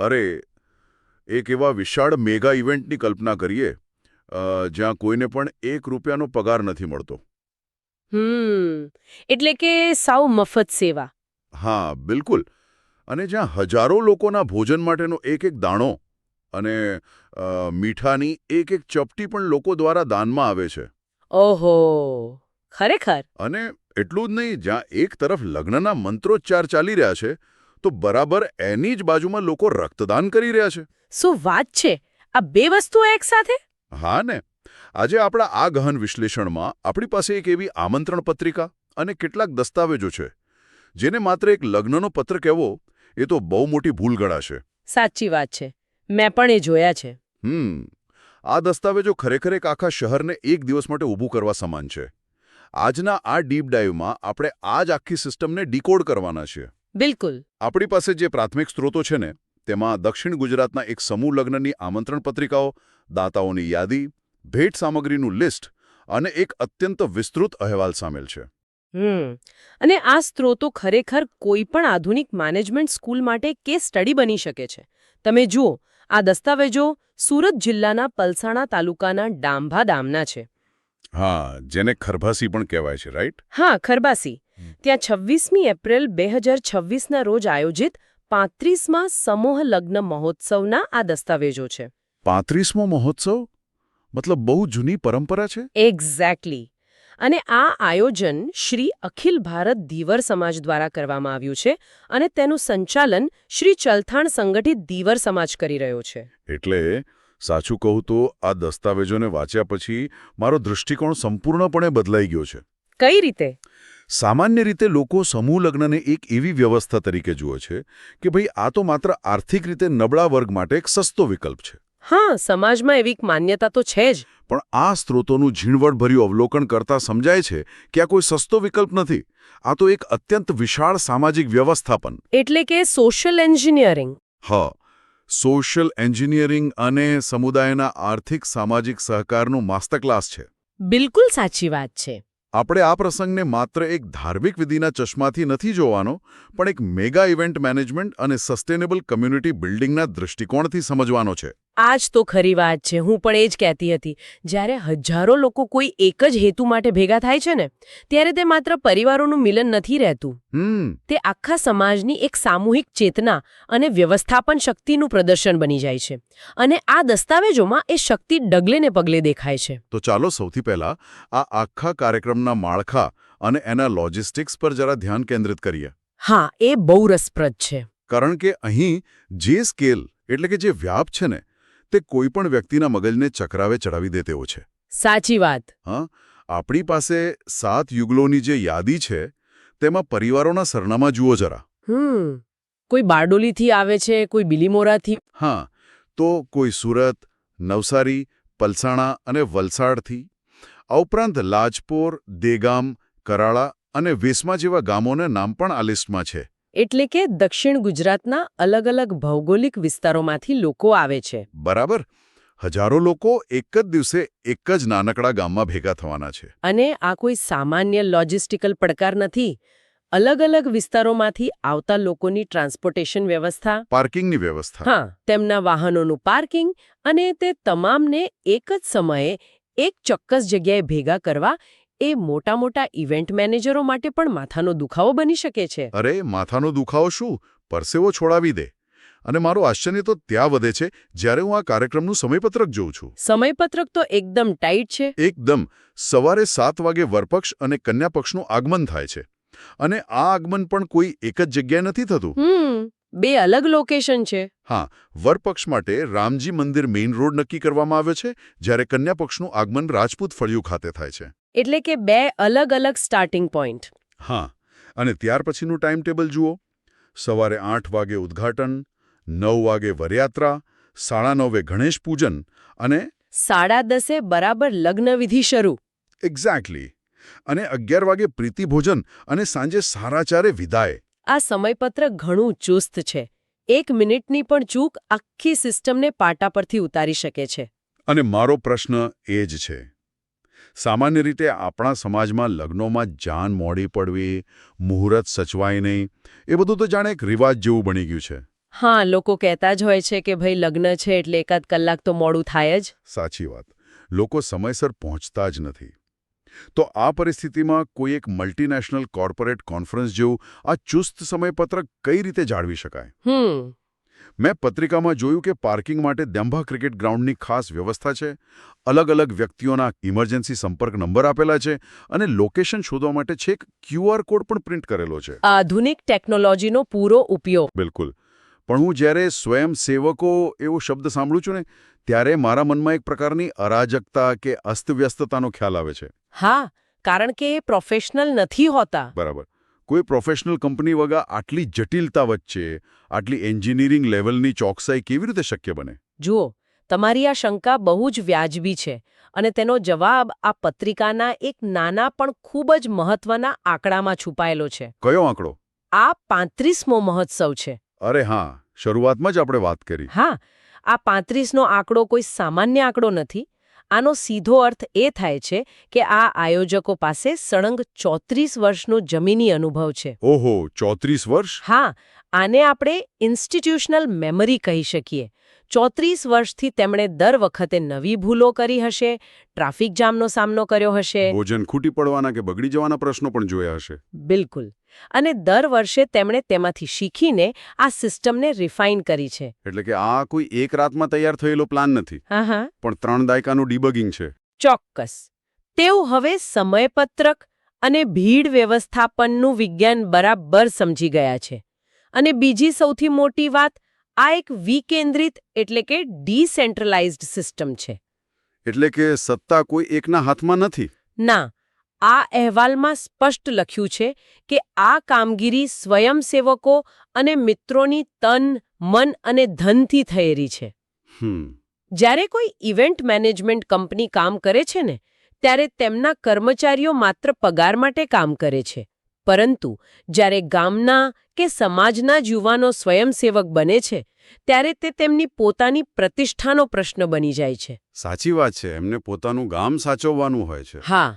અરે, એક એવા વિશાળ મેગા ઇવેન્ટની કલ્પના કરીએ જ્યાં કોઈને પણ ₹1નો પગાર નથી મળતો. એટલે કે સાવ મફત સેવા. હા, બિલકુલ. અને જ્યાં હજારો લોકોના ભોજન માટેનો એક એક દાણો અને મીઠાની એક એક ચપટી પણ લોકો દ્વારા દાનમાં આવે છે. ઓહો, ખરેખર. અને એટલું જ નહીં, જ્યાં એક તરફ લગ્નના મંત્રોચ્ચાર ચાલી રહ્યા છે તો બરાબર એની જ બાજુમાં લોકો રક્તદાન કરી રહ્યા છે. શું વાત છે! આ બે વસ્તુઓ એકસાથે? હા ને. આજે આપણા આ ગહન વિશ્લેષણમાં આપણી પાસે એક એવી આમંત્રણ પત્રિકા અને કેટલાક દસ્તાવેજો છે જેને માત્ર એક લગ્નનો પત્ર કહેવો એ તો બહુ મોટી ભૂલ ગણાશે. સાચી વાત છે. મેં પણ એ જોયા છે. આ દસ્તાવેજો ખરેખર એક આખા શહેરને એક દિવસ માટે ઊભું કરવા સમાન છે. આજના આ ડીપ ડાઈવમાં આપણે આ જ આખી સિસ્ટમને ડીકોડ કરવાના છીએ. બિલકુલ. આપણી પાસે જે પ્રાથમિક સ્ત્રોતો છે ને તેમાં દક્ષિણ ગુજરાતના એક સમૂહ લગ્નની આમંત્રણ પત્રિકાઓ, દાતાઓની યાદી, ભેટ સામગ્રીનું લિસ્ટ અને એક અત્યંત વિસ્તૃત અહેવાલ સામેલ છે. અને આ સ્ત્રોતો ખરેખર કોઈ પણ આધુનિક મેનેજમેન્ટ સ્કૂલ માટે કેસ સ્ટડી બની શકે છે. તમે જુઓ, આ દસ્તાવેજો સુરત જિલ્લાના પલસાણા તાલુકાના ડાંભા ગામના છે. હા, જેને ખરભાસી પણ કહેવાય છે, રાઈટ? હા, ખરબાસી. ત્યાં 26મી એપ્રિલ 2026ના રોજ આયોજિત 35મા સમૂહ લગ્ન મહોત્સવના આ દસ્તાવેજો છે. 35મો મહોત્સવ? મતલબ બહુ જૂની પરંપરા છે. એક્ઝેક્ટલી. અને આ આયોજન શ્રી અખિલ ભારત ધીવર સમાજ દ્વારા કરવામાં આવ્યું છે અને તેનું સંચાલન શ્રી ચલથાણ સંગઠિત ધીવર સમાજ કરી રહ્યો છે. એટલે સાચું કહું તો આ દસ્તાવેજોને વાંચ્યા પછી મારો દૃષ્ટિકોણ સંપૂર્ણપણે બદલાઈ ગયો છે. કઈ રીતે? સામાન્ય રીતે લોકો સમૂહ લગ્નને એક એવી વ્યવસ્થા તરીકે જુએ છે કે ભાઈ આ તો માત્ર આર્થિક રીતે નબળા વર્ગ માટે એક સસ્તો વિકલ્પ છે. હા, સમાજમાં એવી માન્યતા તો છે જ. પણ આ સ્ત્રોતોનું ઝીણવટભર્યું અવલોકન કરતા સમજાય છે કે આ કોઈ સસ્તો વિકલ્પ નથી. આ તો એક અત્યંત વિશાળ સામાજિક વ્યવસ્થાપન. એટલે કે સોશિયલ એન્જિનિયરિંગ. હા, સોશિયલ એન્જિનિયરિંગ અને સમુદાયના આર્થિક સામાજિક સહકારનું માસ્ટર ક્લાસ છે. બિલકુલ સાચી વાત છે. આપણે આ પ્રસંગને માત્ર એક ધાર્મિક વિધિના ચશ્માથી નથી જોવાનો, પણ એક મેગા ઇવેન્ટ મેનેજમેન્ટ અને સસ્ટેનેબલ કમ્યુનિટી બિલ્ડિંગના દૃષ્ટિકોણથી સમજવાનો છે. આ જ તો ખરી વાત છે. હું પણ એ જ કહેતી હતી. જ્યારે હજારો લોકો કોઈ એક જ હેતુ માટે ભેગા થાય છે ને, ત્યારે તે માત્ર પરિવારોનું મિલન નથી રહેતું. તે આખા સમાજની એક સામૂહિક ચેતના અને વ્યવસ્થાપન શક્તિનું પ્રદર્શન બની જાય છે. અને આ દસ્તાવેજોમાં એ શક્તિ ડગલે ને પગલે દેખાય છે. તો ચાલો સૌથી પહેલા આ આખા કાર્યક્રમના માળખા અને એના લોજિસ્ટિક્સ પર જરા ધ્યાન કેન્દ્રિત કરીએ. હા, એ બહુ રસપ્રદ છે. કારણ કે અહીં જે સ્કેલ એટલે કે જે વ્યાપ છે ને તે કોઈપણ વ્યક્તિના મગજને ચકરાવે ચડાવી દે તેવો છે. સાચી વાત. હા, આપણી પાસે 7 યુગલોની જે યાદી છે તેમાં પરિવારોના સરનામા જુઓ જરા. કોઈ બારડોલીથી આવે છે, કોઈ બિલીમોરાથી. હા, તો કોઈ સુરત, નવસારી, પલસાણા અને વલસાડથી. આ ઉપરાંત લાજપોર, દેગામ, કરાળા અને વેસમા જેવા ગામોના નામ પણ આ લિસ્ટમાં છે. એટલે કે દક્ષિણ ગુજરાતના અલગ અલગ ભૌગોલિક વિસ્તારોમાંથી લોકો આવે છે. બરાબર. હજારો લોકો એક જ દિવસે એક જ નાનકડા ગામમાં ભેગા થવાના છે. અને આ કોઈ સામાન્ય લોજિસ્ટિકલ પડકાર નથી. અલગ અલગ વિસ્તારોમાંથી આવતા લોકોની ટ્રાન્સપોર્ટેશન વ્યવસ્થા, પાર્કિંગની વ્યવસ્થા. હા, તેમના વાહનોનું પાર્કિંગ અને તે તમામને એક જ સમયે એક ચોક્કસ જગ્યાએ ભેગા કરવા એ મોટા મોટા ઇવેન્ટ મેનેજરો માટે પણ માથાનો દુખાવો બની શકે છે. અરે, માથાનો દુખાવો શું, પરસેવો છોડાવી દે. અને મારું આશ્ચર્ય તો ત્યાં વધે છે જ્યારે હું આ કાર્યક્રમનું સમયપત્રક જોઉં છું. સમયપત્રક તો એકદમ ટાઈટ છે. એકદમ. સવારે 7 વાગે વરપક્ષ અને કન્યાપક્ષનું આગમન થાય છે. અને આ આગમન પણ કોઈ એક જ જગ્યાએ નથી થતું. બે અલગ લોકેશન છે. હા, વરપક્ષ માટે રામજી મંદિર મેઇન રોડ નક્કી કરવામાં આવ્યો છે, જ્યારે કન્યાપક્ષનું આગમન રાજપૂત ફળિયું ખાતે થાય છે. એટલે કે બે અલગ અલગ સ્ટાર્ટિંગ પોઈન્ટ. હા, અને ત્યાર પછીનું ટાઈમ ટેબલ જુઓ. સવારે 8 વાગે ઉદ્ઘાટન, 9 વાગે વરયાત્રા, 9:30 ગણેશ પૂજન અને 10:30 બરાબર લગ્નવિધિ શરૂ. એક્ઝેક્ટલી. અને 11 વાગે પ્રીતિભોજન અને સાંજે 4:15 વિદાય. આ સમયપત્રક ઘણું ચુસ્ત છે. 1 મિનિટની પણ ચૂક આખી સિસ્ટમને પાટા પરથી ઉતારી શકે છે. અને મારો પ્રશ્ન એ જ છે. સામાન્ય રીતે આપણા સમાજમાં લગ્નોમાં જાન મોડી પડવી, મુહૂર્ત સચવાય નહીં, એ બધું તો જાણે એક રિવાજ જેવું બની ગયું છે. હા, લોકો કહેતા જ હોય છે કે ભાઈ લગ્ન છે એટલે એકાદ કલાક તો મોડું થાય જ. સાચી વાત. લોકો સમયસર પહોંચતા જ નથી. તો આ પરિસ્થિતિમાં કોઈ એક મલ્ટીનેશનલ કોર્પોરેટ કોન્ફરન્સ જેવું આ ચુસ્ત સમયપત્રક કઈ રીતે જાળવી શકાય? મેં પત્રિકામાં જોયું કે પાર્કિંગ માટે દંભા ક્રિકેટ ગ્રાઉન્ડની ખાસ વ્યવસ્થા છે, અલગ અલગ વ્યક્તિઓના ઇમરજન્સી સંપર્ક નંબર આપેલા છે અને લોકેશન શોધવા માટે છેક QR કોડ પણ પ્રિન્ટ કરેલો છે. આધુનિક ટેકનોલોજીનો પૂરો ઉપયોગ. બિલકુલ. પણ હું જ્યારે સ્વયંસેવકો એવો શબ્દ સાંભળું છું ને ત્યારે મારા મનમાં એક પ્રકારની અરાજકતા કે અસ્તવ્યસ્તતાનો ખ્યાલ આવે છે. હા, કારણ કે એ પ્રોફેશનલ નથી હોતા. બરાબર. કોઈ પ્રોફેશનલ કંપની વગર આટલી જટિલતા વચ્ચે આટલી એન્જિનિયરિંગ લેવલની ચોકસાઈ કેવી રીતે શક્ય બને? જુઓ, તમારી આ શંકા બહુ જ વ્યાજબી છે અને તેનો જવાબ આ પત્રિકાના એક નાના પણ ખૂબ જ મહત્વના આંકડામાં છુપાયેલો છે. કયો આંકડો? આ 35મો મહોત્સવ છે. અરે હા, શરૂઆતમાં જ આપણે વાત કરી. હા, આ 35નો આંકડો કોઈ સામાન્ય આંકડો નથી. આનો સીધો અર્થ એ થાય છે કે આ આયોજકો પાસે સળંગ 34 વર્ષનો જમીની અનુભવ છે. ઓહો, 34 વર્ષ? હા, આને આપણે ઇન્સ્ટિટ્યુશનલ મેમરી કહી શકીએ. 34 વર્ષથી તેમણે દર વખતે નવી ભૂલો કરી હશે, ટ્રાફિક જામનો સામનો કર્યો હશે. ભોજન ખૂટી પડવાના કે બગડી જવાના પ્રશ્નો પણ જોયા હશે. બિલકુલ. અને દર વર્ષે તેમણે તેમાંથી શીખીને આ સિસ્ટમને રિફાઇન કરી છે. એટલે કે આ કોઈ એક રાતમાં તૈયાર થયેલો પ્લાન નથી, હા, પણ 3 દાયકાનું ડિબગિંગ છે. ચોક્કસ. તેઓ હવે સમયપત્રક અને ભીડ વ્યવસ્થાપનનું વિજ્ઞાન બરાબર સમજી ગયા છે. અને બીજી સૌથી મોટી વાત, આ એક વિકેન્દ્રિત એટલે કે ડિસેન્ટ્રલાઇઝ્ડ સિસ્ટમ છે. એટલે કે સત્તા કોઈ એકના હાથમાં નથી. ના, આ અહેવાલમાં સ્પષ્ટ લખ્યું છે કે આ કામગીરી સ્વયંસેવકો અને મિત્રોની તન, મન અને ધનથી થયેલી છે. જ્યારે કોઈ ઇવેન્ટ મેનેજમેન્ટ કંપની કામ કરે છે ને, ત્યારે તેમના કર્મચારીઓ માત્ર પગાર માટે કામ કરે છે. પરંતુ જ્યારે ગામના કે સમાજના જ યુવાનો સ્વયંસેવક બને છે, ત્યારે તે તેમની પોતાની પ્રતિષ્ઠાનો પ્રશ્ન બની જાય છે. સાચી વાત છે. એમને પોતાનું ગામ સાચવવાનું હોય છે. હા,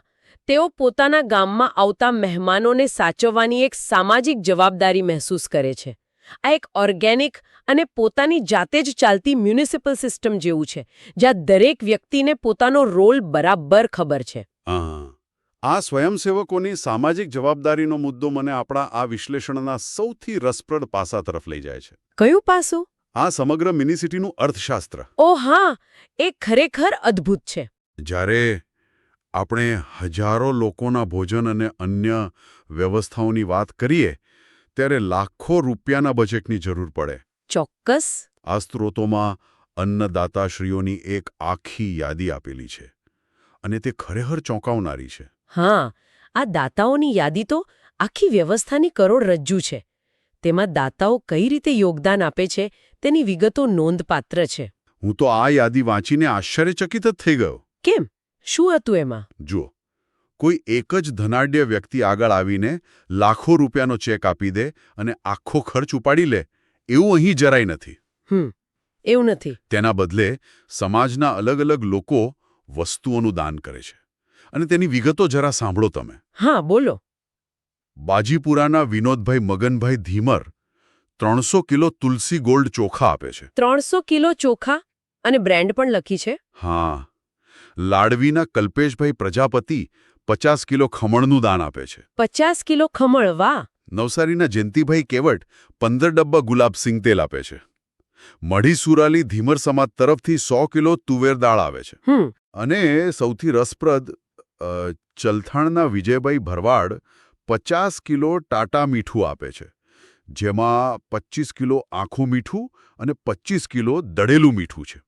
તેઓ પોતાના ગામમાં આવતા મહેમાનોને સાચવવાની એક સામાજિક જવાબદારી મહેસૂસ કરે છે. આ એક ઓર્ગેનિક અને પોતાની જાતે જ ચાલતી મ્યુનિસિપલ સિસ્ટમ જેવું છે, જ્યાં દરેક વ્યક્તિને પોતાનો રોલ બરાબર ખબર છે. આ સ્વયંસેવકોની સામાજિક જવાબદારીનો મુદ્દો મને આપણા આ વિશ્લેષણના સૌથી રસપ્રદ પાસા તરફ લઈ જાય છે. કયું પાસું? આ સમગ્ર મિનિસિટીનું અર્થશાસ્ત્ર. ઓ હા, એ ખરેખર અદ્ભુત છે. જ્યારે આપણે હજારો લોકોના ભોજન અને અન્ય વ્યવસ્થાઓની વાત કરીએ ત્યારે લાખો રૂપિયાના બજેટની જરૂર પડે. ચોક્કસ. આ સ્ત્રોતોમાં અન્નદાતાશ્રીઓની એક આખી યાદી આપેલી છે અને તે ખરેખર ચોંકાવનારી છે. હા, આ દાતાઓની યાદી તો આખી વ્યવસ્થાની કરોડરજ્જુ છે. તેમાં દાતાઓ કઈ રીતે યોગદાન આપે છે તેની વિગતો નોંધપાત્ર છે. હું તો આ યાદી વાંચીને આશ્ચર્યચકિત જ થઈ ગયો. કેમ? શું હતું એમાં? જુઓ, કોઈ એક જ ધનાઢ્ય વ્યક્તિ આગળ આવીને લાખો રૂપિયાનો ચેક આપી દે અને આખો ખર્ચ ઉપાડી લે એવું અહીં જરાય નથી. એવું નથી. તેના બદલે સમાજના અલગ અલગ લોકો વસ્તુઓનું દાન કરે છે અને તેની વિગતો જરા સાંભળો તમે. હા, બોલો. બાજીપુરાના વિનોદભાઈ મગનભાઈ ધીમર 300 કિલો તુલસી ગોલ્ડ ચોખા આપે છે. 300 કિલો ચોખા? અને બ્રાન્ડ પણ લખી છે? હા. લાડવીના કલ્પેશભાઈ પ્રજાપતિ 50 કિલો ખમણનું દાન આપે છે. 50 કિલો ખમણ? વાહ. નવસારીના જયંતિભાઈ કેવટ 15 ડબ્બા ગુલાબસિંગ તેલ આપે છે. મઢી સુરાલી ધીમર સમાજ તરફથી 100 કિલો તુવેર દાળ આવે છે. અને સૌથી રસપ્રદ, ચલથાણના વિજયભાઈ ભરવાડ 50 કિલો ટાટા મીઠું આપે છે, જેમાં 25 કિલો આખું મીઠું અને 25 કિલો દળેલું મીઠું છે.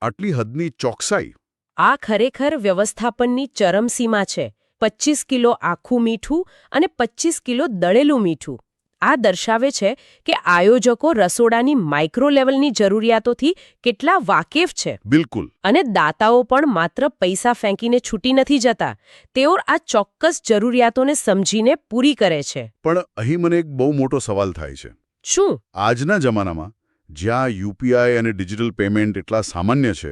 આટલી હદની ચોકસાઈ. આ ખરેખર વ્યવસ્થાપનની ચરમસીમા છે. 25 કિલો આખું મીઠું અને 25 કિલો દળેલું મીઠું. આ દર્શાવે છે કે આયોજકો રસોડાની માઇક્રો લેવલની જરૂરિયાતોથી કેટલા વાકેફ છે. બિલકુલ. અને દાતાઓ પણ માત્ર પૈસા ફેંકીને છૂટી નથી જતા. તેઓ આ ચોક્કસ જરૂરિયાતોને સમજીને પૂરી કરે છે. પણ અહીં મને એક બહુ મોટો સવાલ થાય છે. શું? આજના જમાનામાં જ્યાં યુપીઆઈ અને ડિજિટલ પેમેન્ટ એટલા સામાન્ય છે,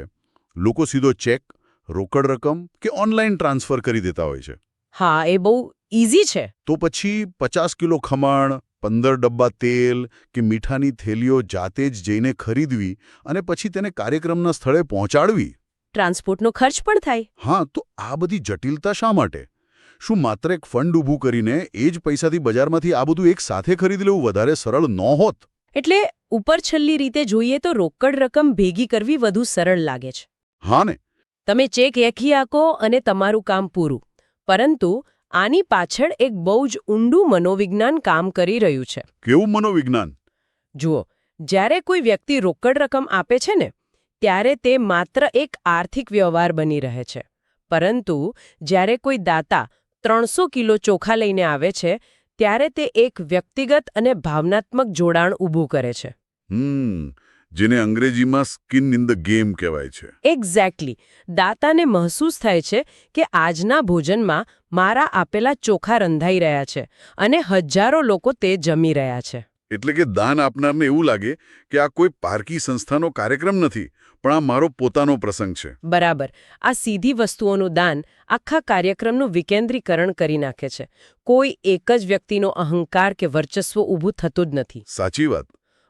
લોકો સીધો ચેક, રોકડ રકમ કે ઓનલાઈન ટ્રાન્સફર કરી દેતા હોય છે. હા, એ બહુ ઇઝી છે. તો પછી 50 કિલો ખમણ, 15 ડબ્બા તેલ કે મીઠાની થેલીઓ જાતે જ જઈને ખરીદવી અને પછી તેને કાર્યક્રમના સ્થળે પહોંચાડવી. ટ્રાન્સપોર્ટનો ખર્ચ પણ થાય. હા, તો આ બધી જટિલતા શા માટે? શું માત્ર એક ફંડ ઊભું કરીને એ જ પૈસાથી બજારમાંથી આ બધું એક સાથે ખરીદી લેવું વધારે સરળ નહોત? એટલે ઉપર છેલ્લી રીતે જોઈએ તો રોકડ રકમ ભેગી કરવી વધુ સરળ લાગે છે. હા ને? તમે ચેક લખી આપો અને તમારું કામ પૂરું. પરંતુ આની પાછળ એક બહુ જ ઊંડું મનોવિજ્ઞાન કામ કરી રહ્યું છે. કેવું મનોવિજ્ઞાન? જુઓ, જ્યારે કોઈ વ્યક્તિ રોકડ રકમ આપે છે ને, ત્યારે તે માત્ર એક આર્થિક વ્યવહાર બની રહે છે. પરંતુ જ્યારે કોઈ દાતા 300 કિલો ચોખા લઈને આવે છે, ત્યારે તે એક વ્યક્તિગત અને ભાવનાત્મક જોડાણ ઊભું કરે છે. જેને અંગ્રેજીમાં સ્કિન ઇન ધ ગેમ કહેવાય છે. એક્ઝેક્ટલી. દાતાને મહેસૂસ થાય છે કે આજના ભોજનમાં મારા આપેલા ચોખા રંધાઈ રહ્યા છે અને હજારો લોકો તે જમી રહ્યા છે. એટલે કે દાન આપનારને એવું લાગે કે આ કોઈ પારકી સંસ્થાનો કાર્યક્રમ નથી, પણ આ મારો પોતાનો પ્રસંગ છે. બરાબર. આ સીધી વસ્તુઓનું દાન આખા કાર્યક્રમનું વિકેન્દ્રીકરણ કરી નાખે છે. કોઈ એક જ વ્યક્તિનો અહંકાર કે વર્ચસ્વ ઊભું થતું જ નથી. સાચી વાત.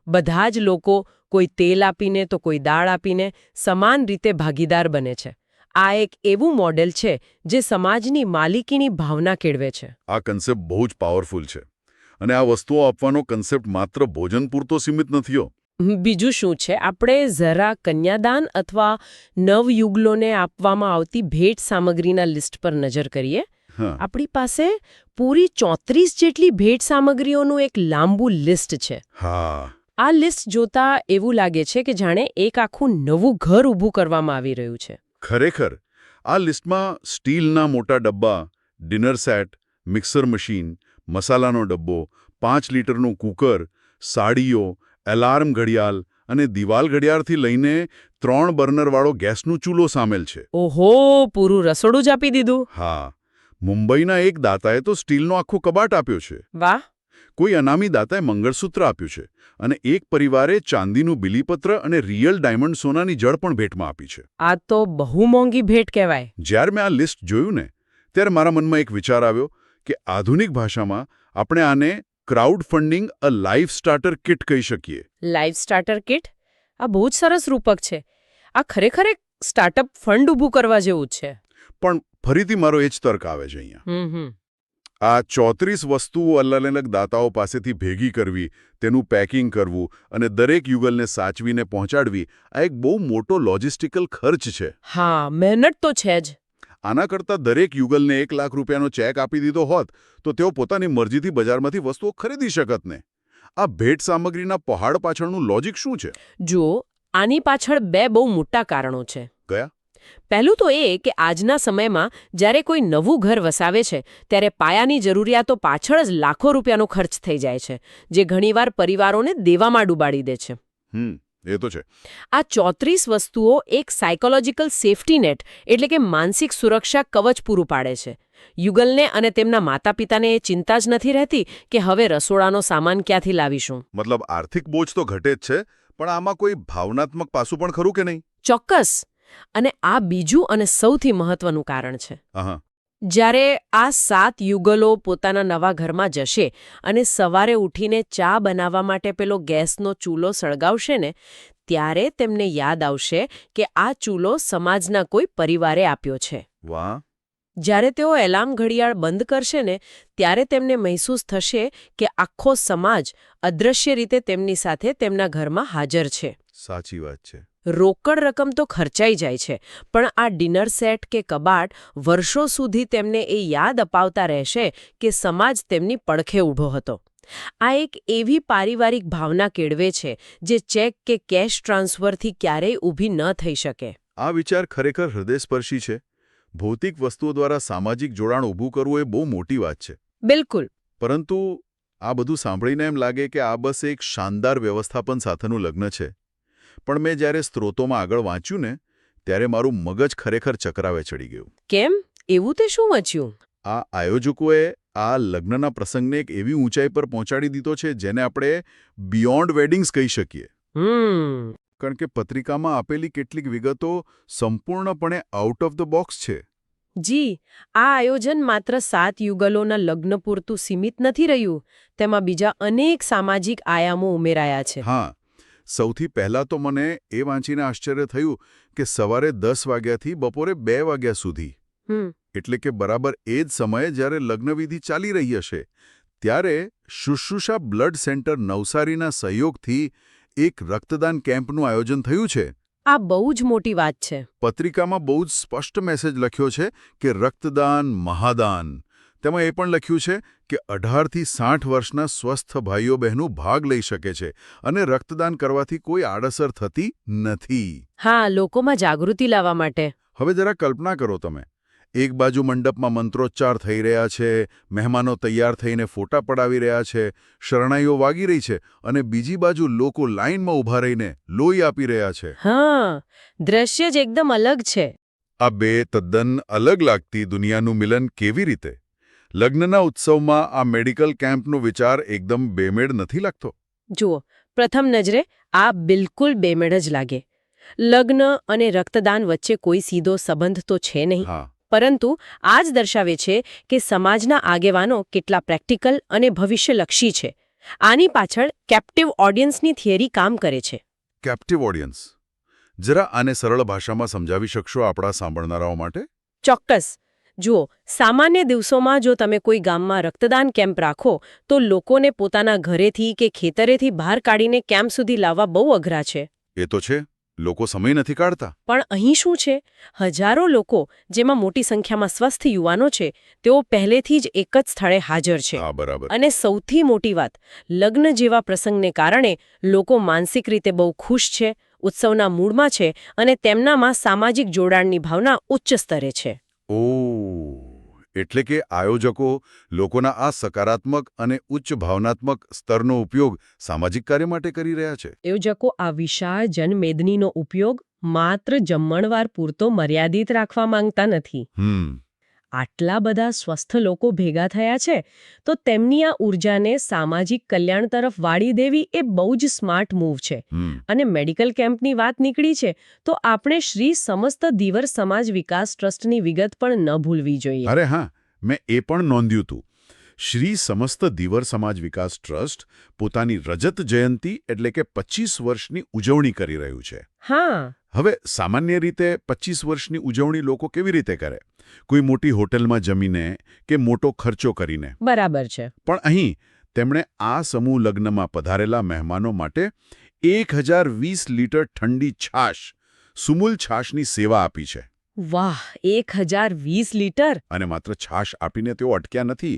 બધા જ લોકો, કોઈ તેલ આપીને તો કોઈ દાળ આપીને, સમાન રીતે ભાગીદાર બને છે. આ એક એવું મોડેલ છે જે સમાજની માલિકીની ભાવના કેળવે છે. આ કન્સેપ્ટ બહુ જ પાવરફુલ છે. અને આ વસ્તુઓ આપવાનો કન્સેપ્ટ માત્ર ભોજન પૂરતો સીમિત નથી. બીજું શું છે? આપણે જરા કન્યાદાન અથવા નવયુગલોને આપવામાં આવતી ભેટ સામગ્રીના લિસ્ટ પર નજર કરીએ. આપણી પાસે પૂરી 34 જેટલી ભેટ સામગ્રીઓનું એક લાંબુ લિસ્ટ છે. હા. આ લિસ્ટ જોતા એવું લાગે છે કે જાણે એક આખું નવું ઘર ઊભું કરવામાં આવી રહ્યું છે. ખરેખર આ લિસ્ટમાં સ્ટીલના મોટા ડબ્બા, ડિનર સેટ, મિક્સર મશીન, મસાલાનો ડબ્બો, 5 લીટરનું કુકર, સાડીઓ, એલાર્મ ઘડિયાળ અને દિવાલ ઘડિયાળથી લઈને 3 બર્નરવાળો ગેસનો ચૂલો સામેલ છે. ઓહો, પૂરું રસોડું જ આપી દીધું. હા. મુંબઈના એક દાતાએ તો સ્ટીલનો આખો કબાટ આપ્યો છે. વાહ. કોઈ અનામી દાતાએ મંગળસૂત્ર આપ્યું છે અને એક પરિવારે ચાંદીનું બિલીપત્ર અને રિયલ ડાયમંડ સોનાની જળ પણ ભેટમાં આપી છે. આ તો બહુ મોંઘી ભેટ કહેવાય. જ્યારે મેં આ લિસ્ટ જોયું ને, ત્યારે મારા મનમાં એક વિચાર આવ્યો કે આધુનિક ભાષામાં આપણે આને ક્રાઉડ ફંડિંગ અ લાઈફ સ્ટાર્ટર કિટ કહી શકીએ. Life starter kit? આ બહુ જ સરસ રૂપક છે. આ ખરેખર એક સ્ટાર્ટઅપ ફંડ ઊભું કરવા જેવું છે. પણ ફરીથી મારો એ જ તર્ક આવે છે અહીંયા. આ 34 વસ્તુઓ અલગ અલગ દાતાઓ પાસેથી ભેગી કરવી, તેનું પેકિંગ કરવું અને દરેક યુગલને સાચવીને પહોંચાડવી, આ એક બહુ મોટો લોજિસ્ટિકલ ખર્ચ છે. હા, મહેનત તો છે જ. આના કરતાં દરેક યુગલને 1 લાખ રૂપિયાનો ચેક આપી દીધો હોત તો તેઓ પોતાની મરજીથી બજારમાંથી વસ્તુઓ ખરીદી શકત ને. આ ભેટ સામગ્રીના પહાડ પાછળનું લોજિક શું છે? જુઓ, આની પાછળ 2 બહુ મોટા કારણો છે. કયા? પહેલું તો એ કે આજના સમયમાં જ્યારે કોઈ નવું ઘર વસાવે છે, ત્યારે પાયાની જરૂરિયાતો પાછળ જ લાખો રૂપિયાનો ખર્ચ થઈ જાય છે, જે ઘણીવાર પરિવારોને દેવામાં ડૂબાડી દે છે. એ તો છે. આ 34 વસ્તુઓ એક સાયકોલોજીકલ સેફટી નેટ એટલે કે માનસિક સુરક્ષા કવચ પૂરું પાડે છે. યુગલને અને તેમના માતા પિતાને એ ચિંતા જ નથી રહેતી કે હવે રસોડાનો સામાન ક્યાંથી લાવીશું. મતલબ આર્થિક બોજ તો ઘટે જ છે, પણ આમાં કોઈ ભાવનાત્મક પાસું પણ ખરું કે નહીં? ચોક્કસ. અને આ બીજું અને સૌથી મહત્વનું કારણ છે. જ્યારે આ 7 યુગલો પોતાના નવા ઘરમાં જશે અને સવારે ઉઠીને ચા બનાવવા માટે પેલો ગેસનો ચૂલો સળગાવશે ને, ત્યારે તેમને યાદ આવશે કે આ ચૂલો સમાજના કોઈ પરિવારે આપ્યો છે. વાહ. જ્યારે તેઓ એલાર્મ ઘડિયાળ બંધ કરશે ને, ત્યારે તેમને મહેસૂસ થશે કે આખો સમાજ અદૃશ્ય રીતે તેમની સાથે તેમના ઘરમાં હાજર છે. સાચી વાત છે. રોકડ રકમ તો ખર્ચાઈ જાય છે, પણ આ ડિનર સેટ કે કબાટ વર્ષો સુધી તેમને એ યાદ અપાવતા રહેશે કે સમાજ તેમની પડખે ઊભો હતો. આ એક એવી પારિવારિક ભાવના કેળવે છે જે ચેક કે કેશ ટ્રાન્સફરથી ક્યારેય ઊભી ન થઈ શકે. આ વિચાર ખરેખર હૃદયસ્પર્શી છે. ભૌતિક વસ્તુઓ દ્વારા સામાજિક જોડાણ ઊભું કરવું એ બહુ મોટી વાત છે. બિલકુલ. પરંતુ આ બધું સાંભળીને એમ લાગે કે આ બસ એક શાનદાર વ્યવસ્થાપન સાથેનું લગ્ન છે. પણ મેં જ્યારે સ્ત્રોતોમાં આગળ વાંચ્યું ને, ત્યારે મારું મગજ ખરેખર ચકરાવે ચડી ગયું. કેમ? એવું તે શું વાંચ્યું? આ આયોજકોએ આ લગ્નના પ્રસંગને એક એવી ઊંચાઈ પર પહોંચાડી દીધો છે જેને આપણે બિયોન્ડ વેડિંગ્સ કહી શકીએ. કારણ કે પત્રિકામાં આપેલી કેટલીક વિગતો સંપૂર્ણપણે આઉટ ઓફ ધ બોક્સ છે. જી, આ આયોજન માત્ર 7 યુગલોના લગ્ન પૂરતું સીમિત નથી રહ્યું, તેમાં બીજા અનેક સામાજિક આયામો ઉમેરાયા છે. હા, સૌથી પહેલાં તો મને એ વાંચીને આશ્ચર્ય થયું કે સવારે 10 વાગ્યાથી બપોરે 2 વાગ્યા સુધી, હમ એટલે કે બરાબર એ જ સમયે જ્યારે લગ્નવિધિ ચાલી રહી હશે, ત્યારે શુશ્રુષા બ્લડ સેન્ટર નવસારીના સહયોગથી એક રક્તદાન કેમ્પનું આયોજન થયું છે. આ બહુ જ મોટી વાત છે. પત્રિકામાં બહુ જ સ્પષ્ટ મેસેજ લખ્યો છે કે રક્તદાન મહાદાન. તેમાં એ પણ લખ્યું છે કે 18થી 60 વર્ષના સ્વસ્થ ભાઈઓ બહેનો ભાગ લઈ શકે છે અને રક્તદાન કરવાથી કોઈ આડઅસર થતી નથી. હા, લોકોમાં જાગૃતિ લાવવા માટે. હવે જરા કલ્પના કરો તમે. એક બાજુ મંડપમાં મંત્રોચ્ચાર થઈ રહ્યા છે, મહેમાનો તૈયાર થઈને ફોટા પડાવી રહ્યા છે, શરણાઈઓ વાગી રહી છે અને બીજી બાજુ લોકો લાઇનમાં ઊભા રહીને લોહી આપી રહ્યા છે. હા, દ્રશ્ય જ એકદમ અલગ છે. આ બે તદ્દન અલગ લાગતી દુનિયાનું મિલન કેવી રીતે? લગ્નના ઉત્સવમાં આ મેડિકલ કેમ્પનો વિચાર એકદમ બેમેળ નથી લાગતો? જુઓ, પ્રથમ નજરે આ બિલકુલ બેમેળ જ લાગે. લગ્ન અને રક્તદાન વચ્ચે કોઈ સીધો સંબંધ તો છે નહીં. હા, પરંતુ આ જ દર્શાવે છે કે સમાજના આગેવાનો કેટલા પ્રેક્ટિકલ અને ભવિષ્યલક્ષી છે. આની પાછળ કેપ્ટિવ ઓડિયન્સની થિયરી કામ કરે છે. Captive audience. જરા આને સરળ ભાષામાં સમજાવી શકશો આપણા સાંભળનારાઓ માટે? ચોક્કસ. જુઓ, સામાન્ય દિવસોમાં જો તમે કોઈ ગામમાં રક્તદાન કેમ્પ રાખો તો લોકોને પોતાના ઘરેથી કે ખેતરેથી બહાર કાઢીને કેમ્પ સુધી લાવવા બહુ અઘરા છે. એ તો છે. લોકો સમય નથી કાઢતા. પણ અહીં શું છે? હજારો લોકો, જેમાં મોટી સંખ્યામાં સ્વસ્થ યુવાનો છે, તેઓ પહેલેથી જ એક જ સ્થળે હાજર છે. હા, બરાબર. અને સૌથી મોટી વાત, લગ્ન જેવા પ્રસંગને કારણે લોકો માનસિક રીતે બહુ ખુશ છે, ઉત્સવના મૂડમાં છે અને તેમનામાં સામાજિક જોડાણની ભાવના ઉચ્ચ સ્તરે છે. ઓહ, એટલે કે આયોજકો લોકોના આ સકારાત્મક અને ઉચ્ચ ભાવનાત્મક સ્તરનો ઉપયોગ સામાજિક કાર્ય માટે કરી રહ્યા છે. આયોજકો આ વિશાળ જનમેદનીનો ઉપયોગ માત્ર જમણવાર પૂરતો મર્યાદિત રાખવા માંગતા નથી. આટલા બધા સ્વસ્થ લોકો ભેગા થયા છે તો તેમની આ ઉર્જાને સામાજિક કલ્યાણ તરફ વાળી દેવી એ બહુ જ સ્માર્ટ મૂવ છે. અને મેડિકલ કેમ્પની વાત નીકળી છે તો આપણે શ્રી સમસ્ત ધીવર સમાજ વિકાસ ટ્રસ્ટની વિગત પણ ન ભૂલવી જોઈએ. અરે હા, મેં એ પણ નોંધ્યું હતું. શ્રી સમસ્ત ધીવર સમાજ વિકાસ ટ્રસ્ટ પોતાની રજત જયંતિ એટલે કે 25 વર્ષની ઉજવણી કરી રહ્યું છે. હા. હવે સામાન્ય રીતે 25 વર્ષની ઉજવણી લોકો કેવી રીતે કરે? કોઈ મોટી હોટલમાં જમીને કે મોટો ખર્ચો કરીને. બરાબર છે. પણ અહીં તેમણે આ સમૂહ લગ્નમાં પધારેલા મહેમાનો માટે 1020 લીટર ઠંડી છાશ, સુમૂલ છાશની સેવા આપી છે. વાહ, 1020 લીટર! અને માત્ર છાશ આપીને તેઓ અટક્યા નથી.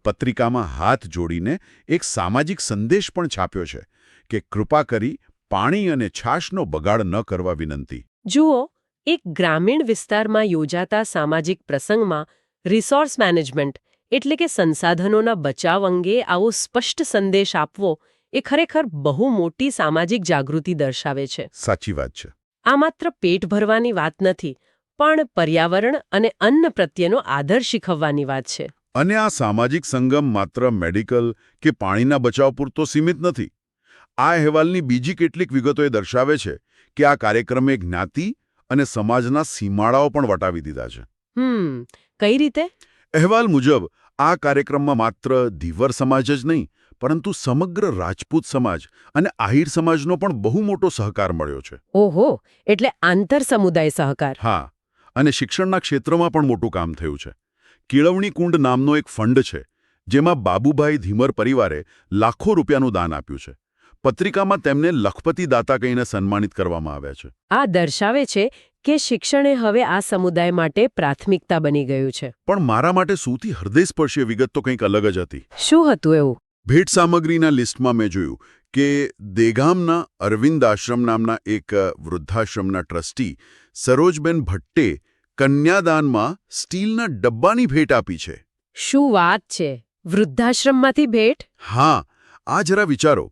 પત્રિકામાં હાથ જોડીને એક સામાજિક સંદેશ પણ છાપ્યો છે કે કૃપા કરી પાણી અને છાશનો બગાડ ન કરવા વિનંતી. જુઓ, એક ગ્રામીણ વિસ્તારમાં યોજાતા સામાજિક પ્રસંગમાં રિસોર્સ મેનેજમેન્ટ એટલે કે સંસાધનોના બચાવ અંગે આવો સ્પષ્ટ સંદેશ આપવો એ ખરેખર બહુ મોટી સામાજિક જાગૃતિ દર્શાવે છે. સાચી વાત છે. આ માત્ર પેટ ભરવાની વાત નથી, પણ પર્યાવરણ અને અન્ન પ્રત્યેનો આદર શીખવવાની વાત છે. અને આ સામાજિક સંગમ માત્ર મેડિકલ કે પાણીના બચાવ પૂરતો સીમિત નથી. આ અહેવાલની બીજી કેટલીક વિગતો એ દર્શાવે છે કે આ કાર્યક્રમે જ્ઞાતિ અને સમાજના સીમાડાઓ પણ વટાવી દીધા છે. કઈ રીતે? અહેવાલ મુજબ આ કાર્યક્રમમાં માત્ર ધીવર સમાજ જ નહીં, પરંતુ સમગ્ર રાજપૂત સમાજ અને આહિર સમાજનો પણ બહુ મોટો સહકાર મળ્યો છે. ઓહો, એટલે આંતર સમુદાય સહકાર. હા, અને શિક્ષણના ક્ષેત્રમાં પણ મોટું કામ થયું છે. કેળવણી કુંડ નામનો એક ફંડ છે, જેમાં બાબુભાઈ ધીમર પરિવારે લાખો રૂપિયાનું દાન આપ્યું છે. પત્રિકામાં તેમને લખપતિ દાતા કહીને સન્માનિત કરવામાં આવ્યા છે. આ દર્શાવે છે કે શિક્ષણે હવે આ સમુદાય માટે પ્રાથમિકતા બની ગયું છે. પણ મારા માટે સૌથી હૃદયસ્પર્શી વિગત તો કંઈક અલગ જ હતી. શું હતું એવું? ભેટ સામગ્રીના લિસ્ટમાં મેં જોયું કે દેગામના અરવિંદ આશ્રમ નામના એક વૃદ્ધાશ્રમના ટ્રસ્ટી સરોજબેન ભટ્ટે કન્યાદાનમાં સ્ટીલના ડબ્બાની ભેટ આપી છે. શું વાત છે! વૃદ્ધાશ્રમમાંથી ભેટ? હા, આ જરા વિચારો.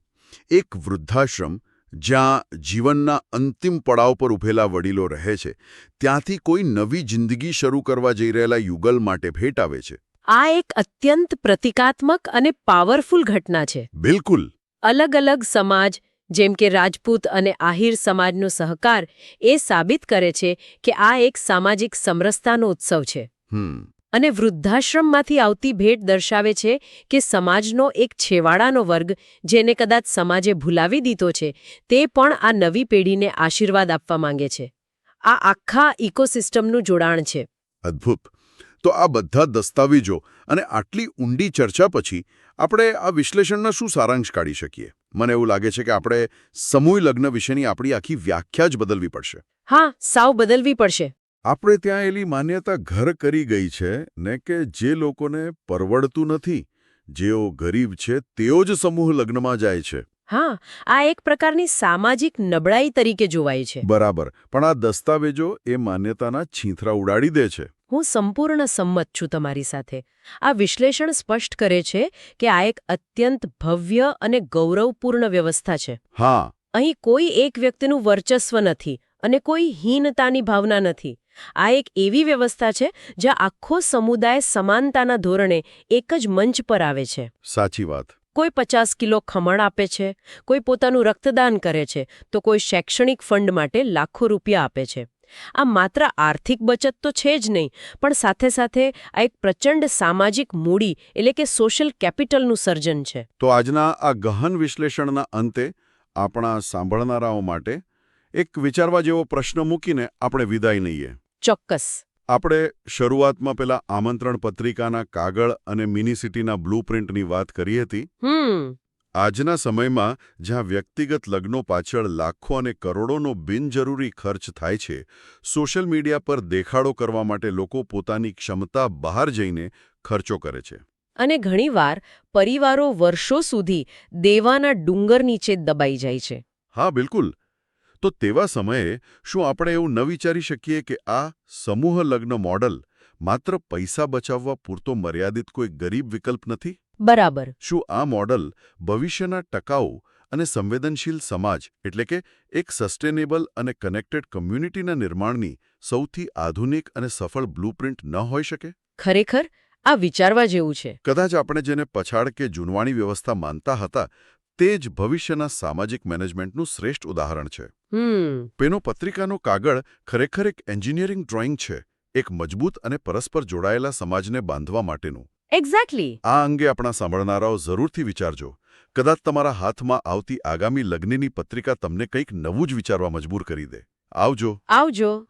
એક વૃદ્ધાશ્રમ જ્યાં જીવનના અંતિમ પડાવ પર ઊભેલા વડીલો રહે છે, ત્યાંથી કોઈ નવી જિંદગી શરૂ કરવા જઈ રહેલા યુગલ માટે ભેટ આવે છે. આ એક અત્યંત પ્રતિકાત્મક અને પાવરફુલ ઘટના છે. બિલકુલ. અલગ અલગ સમાજ જેમ કે રાજપૂત અને આહિર સમાજનો સહકાર એ સાબિત કરે છે કે આ એક સામાજિક સમરસતાનો ઉત્સવ છે. અને વૃદ્ધાશ્રમમાંથી આવતી ભેટ દર્શાવે છે કે સમાજનો એક છેવાડાનો વર્ગ જેને કદાચ સમાજે ભૂલાવી દીધો છે તે પણ આ નવી પેઢીને આશીર્વાદ આપવા માંગે છે. આ આખા ઇકોસિસ્ટમનું જોડાણ છે. અદ્ભુત. તો આ બધા દસ્તાવેજો અને આટલી ઊંડી ચર્ચા પછી આપણે આ વિશ્લેષણના શું સારાંશ કાઢી શકીએ? મને એવું લાગે છે કે આપણે સમૂહ લગ્ન વિશેની આપણી આખી વ્યાખ્યા જ બદલવી પડશે. હા, સાવ બદલવી પડશે. આપણે ત્યાં એલી માન્યતા ઘર કરી ગઈ છે ને કે જે લોકોને પરવડતું નથી, જેઓ ગરીબ છે તેઓ જ સમૂહ લગ્નમાં જાય છે. હા, આ એક પ્રકારની સામાજિક નબળાઈ તરીકે જોવાય છે. બરાબર. પણ આ દસ્તાવેજો એ માન્યતાના છીંથરા ઉડાડી દે છે. હું સંપૂર્ણ સંમત છું તમારી સાથે. આ વિશ્લેષણ સ્પષ્ટ કરે છે કે આ એક અત્યંત ભવ્ય અને ગૌરવપૂર્ણ વ્યવસ્થા છે. હા. અહીં કોઈ એક વ્યક્તિનું વર્ચસ્વ નથી અને કોઈ હીનતાની ભાવના નથી. આ એક એવી વ્યવસ્થા છે જ્યાં આખો સમુદાય સમાનતાના ધોરણે એક જ મંચ પર આવે છે. સાચી વાત. કોઈ 50 કિલો ખમણ આપે છે, કોઈ પોતાનું રક્તદાન કરે છે, તો કોઈ શૈક્ષણિક ફંડ માટે લાખો રૂપિયા આપે છે. આ માત્ર આર્થિક બચત તો છે જ નહીં, પણ સાથે સાથે આ એક પ્રચંડ સામાજિક મૂડી એટલે કે સોશિયલ કેપિટલનું સર્જન છે. તો આજના આ ગહન વિશ્લેષણના અંતે આપણા સાંભળનારાઓ માટે એક વિચારવા જેવો પ્રશ્ન મૂકીને આપણે વિદાય લઈએ. ચોક્કસ. આપણે શરૂઆતમાં પેલા આમંત્રણ પત્રિકાના કાગળ અને મિની સિટીના બ્લુપ્રિન્ટની વાત કરી હતી. આજના સમયમાં જ્યાં વ્યક્તિગત લગ્નો પાછળ લાખો અને કરોડોનો બિનજરૂરી ખર્ચ થાય છે, સોશિયલ મીડિયા પર દેખાડો કરવા માટે લોકો પોતાની ક્ષમતા બહાર જઈને ખર્ચો કરે છે. અને ઘણીવાર પરિવારો વર્ષો સુધી દેવાના ડુંગર નીચે દબાઈ જાય છે. હા, બિલકુલ. તો તેવા સમયે શું આપણે એવું ન વિચારી શકીએ કે આ સમૂહ લગ્ન મોડલ માત્ર પૈસા બચાવવા પૂરતો મર્યાદિત કોઈ ગરીબ વિકલ્પ નથી? બરાબર. શું આ મોડલ ભવિષ્યના ટકાઉ અને સંવેદનશીલ સમાજ એટલે કે એક સસ્ટેનેબલ અને કનેક્ટેડ કમ્યુનિટીના નિર્માણની સૌથી આધુનિક અને સફળ બ્લુપ્રિન્ટ ન હોઈ શકે? ખરેખર આ વિચારવા જેવું છે. કદાચ આપણે જેને પછાડ કે જૂનવાણી વ્યવસ્થા માનતા હતા તે જ ભવિષ્યના સામાજિક મેનેજમેન્ટનું શ્રેષ્ઠ ઉદાહરણ છે. પેનો પત્રિકાનો કાગળ ખરેખર એક એન્જિનિયરિંગ ડ્રોઈંગ છે, એક મજબૂત અને પરસ્પર જોડાયેલા સમાજને બાંધવા માટેનું. એક્ઝેક્ટલી. આ અંગે આપણા સાંભળનારાઓ જરૂરથી વિચારજો. કદાચ તમારા હાથમાં આવતી આગામી લગ્નની પત્રિકા તમને કંઈક નવું જ વિચારવા મજબૂર કરી દે. આવજો. આવજો.